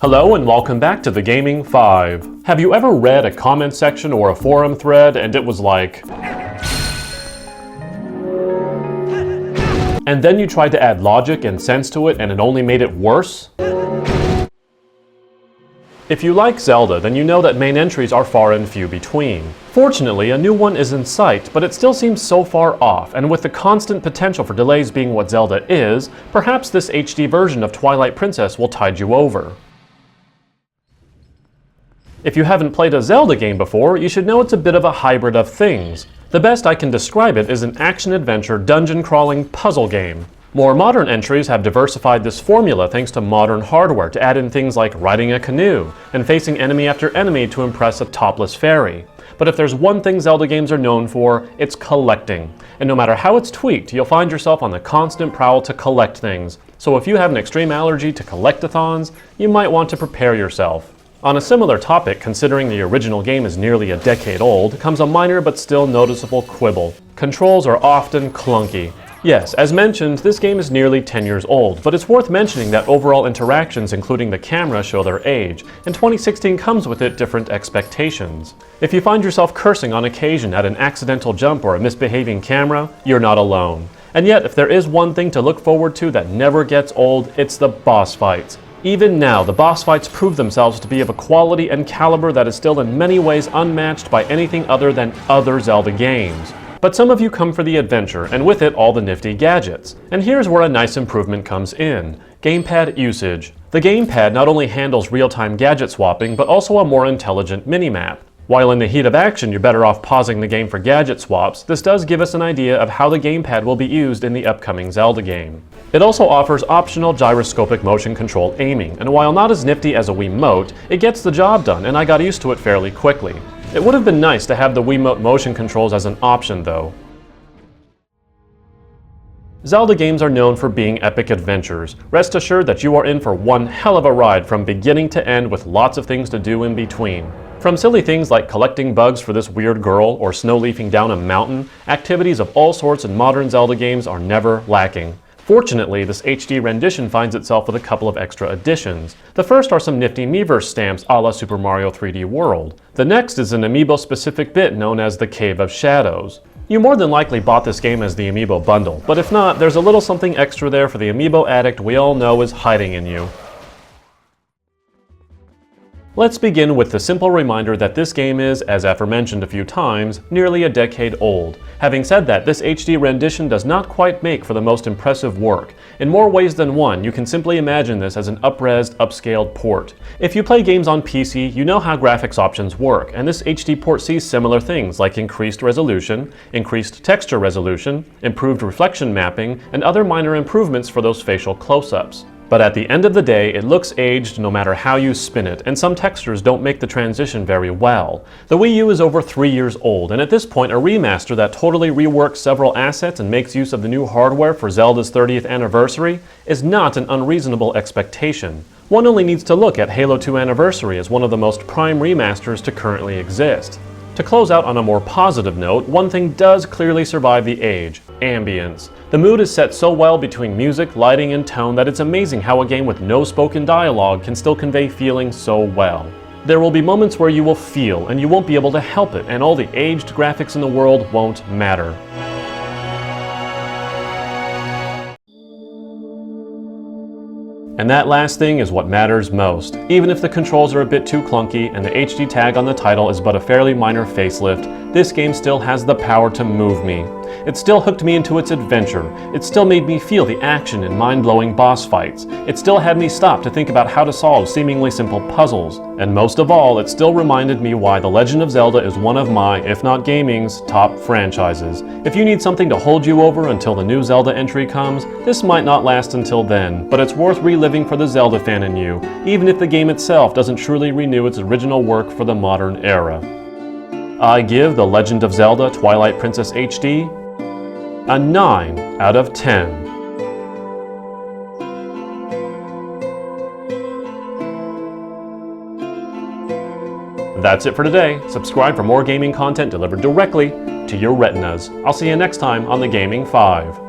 Hello and welcome back to the Gaming 5. Have you ever read a comment section or a forum thread and it was like... and then you tried to add logic and sense to it and it only made it worse? If you like Zelda, then you know that main entries are far and few between. Fortunately, a new one is in sight, but it still seems so far off, and with the constant potential for delays being what Zelda is, perhaps this HD version of Twilight Princess will tide you over. If you haven't played a Zelda game before, you should know it's a bit of a hybrid of things. The best I can describe it is an action-adventure, dungeon-crawling puzzle game. More modern entries have diversified this formula thanks to modern hardware to add in things like riding a canoe and facing enemy after enemy to impress a topless fairy. But if there's one thing Zelda games are known for, it's collecting. And no matter how it's tweaked, you'll find yourself on the constant prowl to collect things. So if you have an extreme allergy to collectathons, you might want to prepare yourself. On a similar topic, considering the original game is nearly a decade old, comes a minor but still noticeable quibble. Controls are often clunky. Yes, as mentioned, this game is nearly 10 years old, but it's worth mentioning that overall interactions including the camera show their age, and 2016 comes with it different expectations. If you find yourself cursing on occasion at an accidental jump or a misbehaving camera, you're not alone. And yet, if there is one thing to look forward to that never gets old, it's the boss fights. Even now, the boss fights prove themselves to be of a quality and caliber that is still in many ways unmatched by anything other than other Zelda games. But some of you come for the adventure, and with it all the nifty gadgets. And here's where a nice improvement comes in: gamepad usage. The gamepad not only handles real-time gadget swapping, but also a more intelligent minimap. While in the heat of action you're better off pausing the game for gadget swaps, this does give us an idea of how the gamepad will be used in the upcoming Zelda game. It also offers optional gyroscopic motion control aiming, and while not as nifty as a Wiimote, it gets the job done, and I got used to it fairly quickly. It would have been nice to have the Wiimote motion controls as an option though. Zelda games are known for being epic adventures. Rest assured that you are in for one hell of a ride from beginning to end with lots of things to do in between. From silly things like collecting bugs for this weird girl or snow-leafing down a mountain, activities of all sorts in modern Zelda games are never lacking. Fortunately, this HD rendition finds itself with a couple of extra additions. The first are some nifty Miiverse stamps a la Super Mario 3D World. The next is an amiibo-specific bit known as the Cave of Shadows. You more than likely bought this game as the amiibo bundle, but if not, there's a little something extra there for the amiibo addict we all know is hiding in you. Let's begin with the simple reminder that this game is, as aforementioned a few times, nearly a decade old. Having said that, this HD rendition does not quite make for the most impressive work. In more ways than one, you can simply imagine this as an up-resed, upscaled port. If you play games on PC, you know how graphics options work, and this HD port sees similar things like increased resolution, increased texture resolution, improved reflection mapping, and other minor improvements for those facial close-ups. But at the end of the day, it looks aged no matter how you spin it, and some textures don't make the transition very well. The Wii U is over 3 years old, and at this point a remaster that totally reworks several assets and makes use of the new hardware for Zelda's 30th anniversary is not an unreasonable expectation. One only needs to look at Halo 2 Anniversary as one of the most prime remasters to currently exist. To close out on a more positive note, one thing does clearly survive the age: ambience. The mood is set so well between music, lighting, and tone that it's amazing how a game with no spoken dialogue can still convey feeling so well. There will be moments where you will feel, and you won't be able to help it, and all the aged graphics in the world won't matter. And that last thing is what matters most. Even if the controls are a bit too clunky and the HD tag on the title is but a fairly minor facelift, this game still has the power to move me. It still hooked me into its adventure. It still made me feel the action in mind-blowing boss fights. It still had me stop to think about how to solve seemingly simple puzzles. And most of all, it still reminded me why The Legend of Zelda is one of my, if not gaming's, top franchises. If you need something to hold you over until the new Zelda entry comes, this might not last until then, but it's worth reliving for the Zelda fan in you, even if the game itself doesn't truly renew its original work for the modern era. I give The Legend of Zelda Twilight Princess HD a 9 out of 10. That's it for today. Subscribe for more gaming content delivered directly to your retinas. I'll see you next time on the Gaming 5.